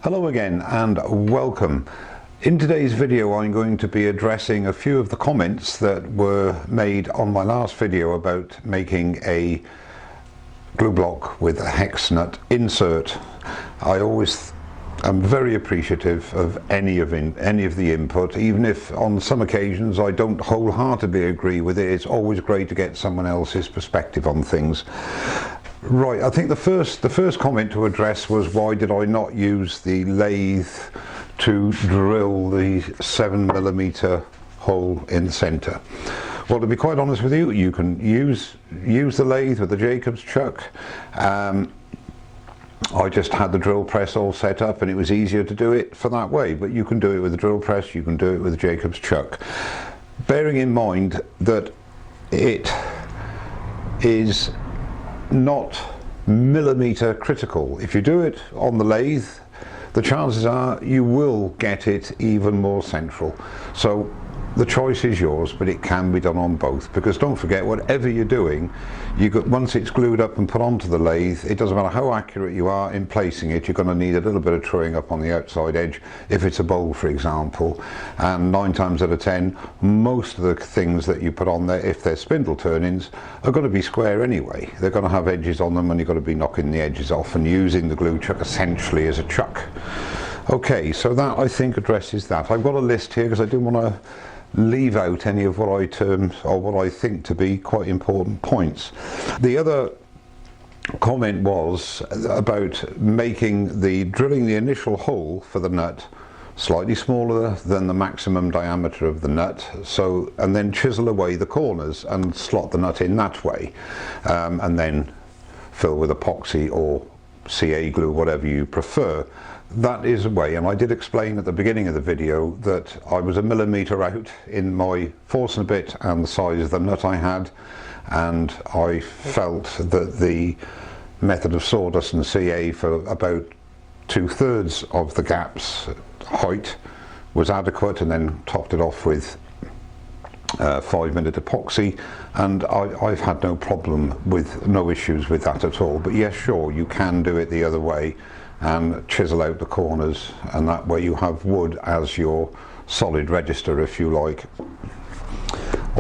Hello again and welcome. In today's video I'm going to be addressing a few of the comments that were made on my last video about making a glue block with a hex nut insert. I always am very appreciative of any of the input, even if on some occasions I don't wholeheartedly agree with it. It's always great to get someone else's perspective on things. Right, I think the first comment to address was, why did I not use the lathe to drill the 7mm hole in the centre? Well, to be quite honest with you, you can use the lathe with the Jacob's chuck. I just had the drill press all set up and it was easier to do it for that way, but you can do it with the drill press, you can do it with the Jacob's chuck. Bearing in mind that it is not millimetre critical. If you do it on the lathe, the chances are you will get it even more central. So the choice is yours, but it can be done on both, because don't forget, whatever you're doing, once it's glued up and put onto the lathe, it doesn't matter how accurate you are in placing it, you're going to need a little bit of truing up on the outside edge if it's a bowl, for example. And 9 times out of 10, most of the things that you put on there, if they're spindle turn-ins, are going to be square anyway. They're going to have edges on them and you've got to be knocking the edges off and using the glue chuck essentially as a chuck. Okay, so that I think addresses that. I've got a list here because I didn't want to leave out any of what I term or what I think to be quite important points. The other comment was about drilling the initial hole for the nut slightly smaller than the maximum diameter of the nut, and then chisel away the corners and slot the nut in that way, and then fill with epoxy or CA glue, whatever you prefer. That is a way, and I did explain at the beginning of the video that I was a millimetre out in my force and a bit and the size of the nut I had, and I felt that the method of sawdust and CA for about 2/3 of the gap's height was adequate, and then topped it off with 5-minute epoxy, and I've had no issues with that at all. But yes, sure, you can do it the other way and chisel out the corners, and that way you have wood as your solid register, if you like.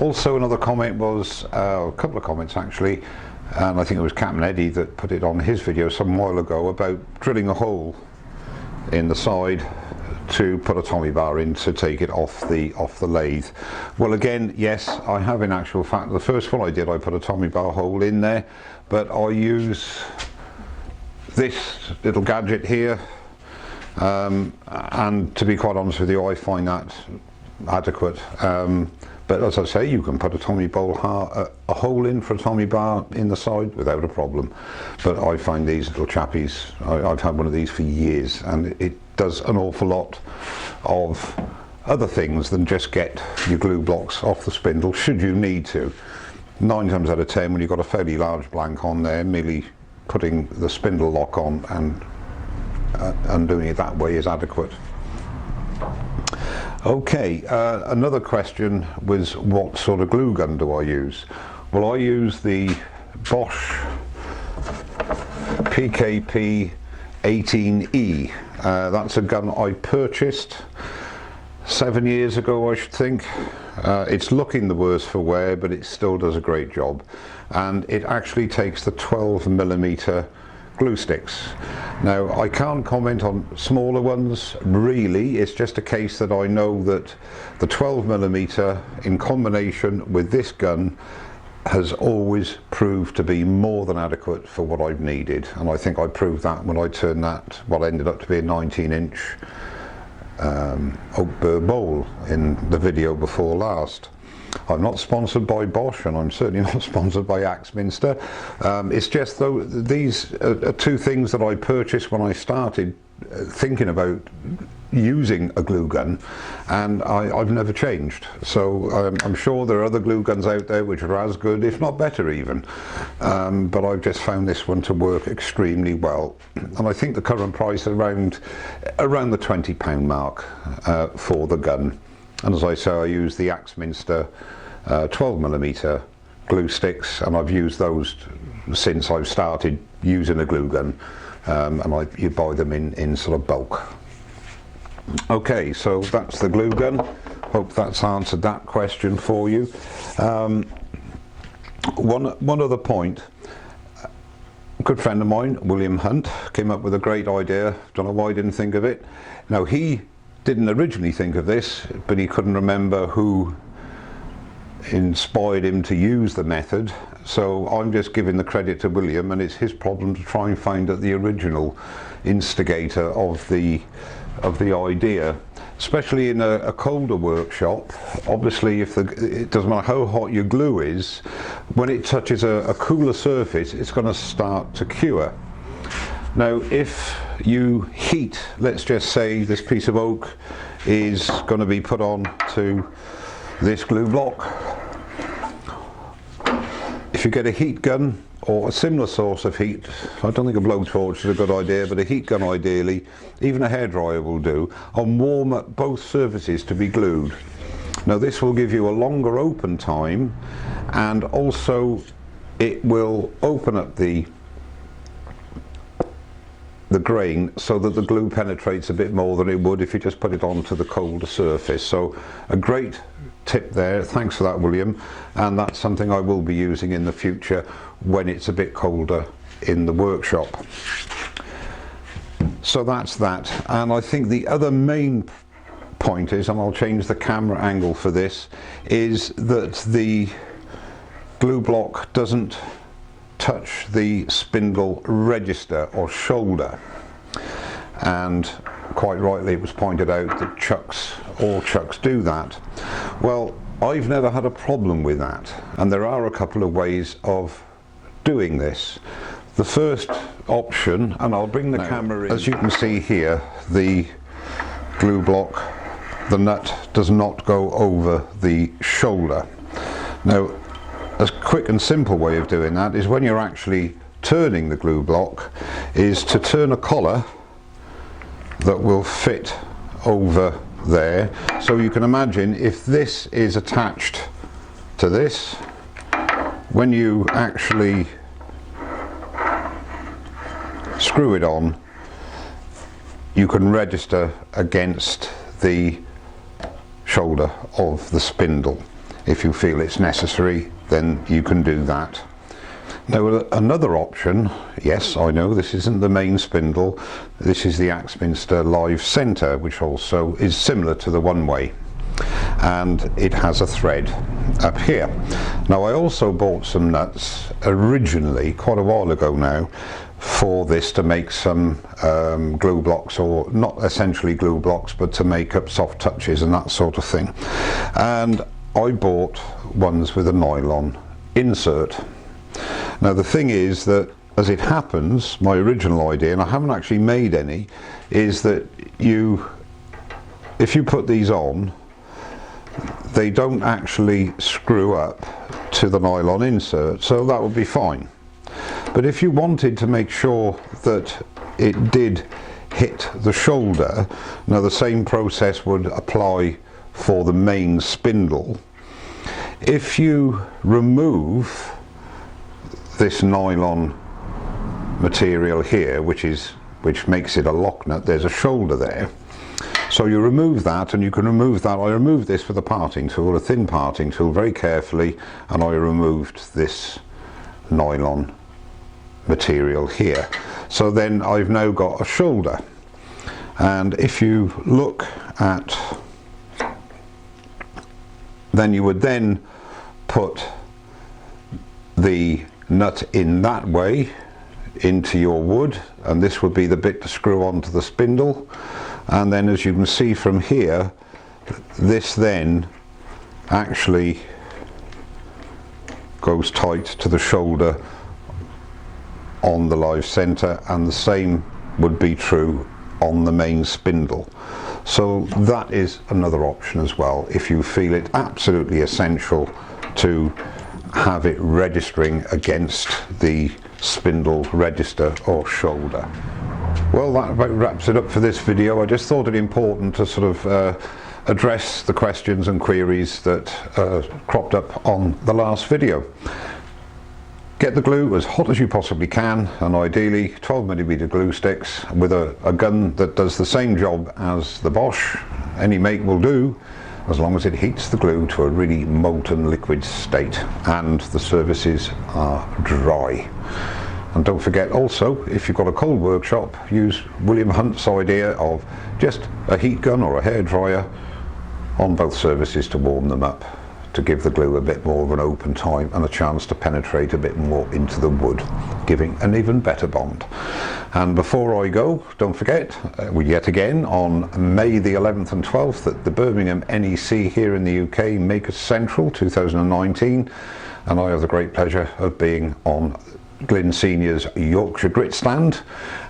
Also, another comment was, a couple of comments actually, and I think it was Captain Eddie that put it on his video some while ago, about drilling a hole in the side to put a Tommy bar in to take it off the lathe. Well, again, yes, I have. In actual fact, the first one I did, I put a Tommy bar hole in there, but I use this little gadget here, and to be quite honest with you, I find that adequate. But as I say, you can put a hole in for a Tommy bar in the side without a problem. But I find these little chappies, I've had one of these for years, and it does an awful lot of other things than just get your glue blocks off the spindle, should you need to. 9 times out of 10, when you've got a fairly large blank on there, merely putting the spindle lock on and doing it that way is adequate. Okay, another question was, what sort of glue gun do I use? Well, I use the Bosch PKP 18E. That's a gun I purchased 7 years ago, I should think. It's looking the worse for wear, but it still does a great job, and it actually takes the 12mm glue sticks. Now, I can't comment on smaller ones really. It's just a case that I know that the 12mm in combination with this gun has always proved to be more than adequate for what I've needed, and I think I proved that when I turned what ended up to be a 19-inch oak burr bowl in the video before last. I'm not sponsored by Bosch, and I'm certainly not sponsored by Axminster. It's just, though, these are two things that I purchased when I started thinking about using a glue gun, and I've never changed. So I'm sure there are other glue guns out there which are as good, if not better even, but I've just found this one to work extremely well, and I think the current price is around the £20 mark for the gun. And as I say, I use the Axminster 12mm glue sticks, and I've used those since I've started using a glue gun. and you buy them in sort of bulk. Okay, so that's the glue gun. Hope that's answered that question for you. One other point. A good friend of mine, William Hunt, came up with a great idea. Don't know why I didn't think of it. Now, he didn't originally think of this, but he couldn't remember who inspired him to use the method. So I'm just giving the credit to William, and it's his problem to try and find out the original instigator of the idea. Especially in a colder workshop, obviously it doesn't matter how hot your glue is, when it touches a cooler surface, it's going to start to cure. Now, if you heat, let's just say this piece of oak is going to be put on to this glue block. If you get a heat gun or a similar source of heat, I don't think a blowtorch is a good idea, but a heat gun ideally, even a hairdryer will do, and warm up both surfaces to be glued. Now, this will give you a longer open time, and also it will open up the grain so that the glue penetrates a bit more than it would if you just put it onto the colder surface. So a great tip there, thanks for that, William, and that's something I will be using in the future when it's a bit colder in the workshop. So that's that, and I think the other main point is, and I'll change the camera angle for this, is that the glue block doesn't touch the spindle register or shoulder, and quite rightly it was pointed out that all chucks do that. Well, I've never had a problem with that, and there are a couple of ways of doing this. The first option, and I'll bring the camera in, as you can see here, the glue block, the nut does not go over the shoulder. Now, a quick and simple way of doing that is when you're actually turning the glue block, is to turn a collar that will fit over there. So you can imagine if this is attached to this, when you actually screw it on, you can register against the shoulder of the spindle. If you feel it's necessary, then you can do that. Now, another option, yes, I know this isn't the main spindle, this is the Axminster Lathe Centre, which also is similar to the one-way, and it has a thread up here. Now, I also bought some nuts originally, quite a while ago now, for this, to make some glue blocks, or not essentially glue blocks, but to make up soft touches and that sort of thing. And I bought ones with a nylon insert. Now, the thing is that, as it happens, my original idea, and I haven't actually made any, is that if you put these on, they don't actually screw up to the nylon insert, so that would be fine. But if you wanted to make sure that it did hit the shoulder, now the same process would apply for the main spindle. If you remove this nylon material here, which makes it a lock nut, there's a shoulder there, so you remove that, and you can remove that. I removed this with a parting tool, a thin parting tool, very carefully, and I removed this nylon material here. So then I've now got a shoulder, and if you look at, then you would then put the nut in that way into your wood, and this would be the bit to screw onto the spindle, and then, as you can see from here, this then actually goes tight to the shoulder on the Lathe Centre, and the same would be true on the main spindle. So that is another option as well, if you feel it absolutely essential to have it registering against the spindle register or shoulder. Well, that about wraps it up for this video. I just thought it important to sort of address the questions and queries that cropped up on the last video. Get the glue as hot as you possibly can, and ideally 12mm glue sticks with a gun that does the same job as the Bosch. Any make will do, as long as it heats the glue to a really molten liquid state and the surfaces are dry. And don't forget also, if you've got a cold workshop, use William Hunt's idea of just a heat gun or a hairdryer on both surfaces to warm them up, to give the glue a bit more of an open time and a chance to penetrate a bit more into the wood, giving an even better bond. And before I go, don't forget, yet again on May the 11th and 12th at the Birmingham NEC here in the UK, Makers Central 2019, and I have the great pleasure of being on Glyn Senior's Yorkshire Grit stand,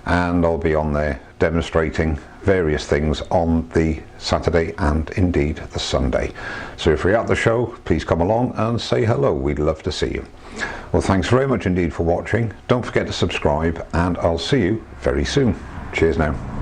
and I'll be on there demonstrating various things on the Saturday and indeed the Sunday. So if you're at the show, please come along and say hello. We'd love to see you. Well, thanks very much indeed for watching. Don't forget to subscribe, and I'll see you very soon. Cheers now.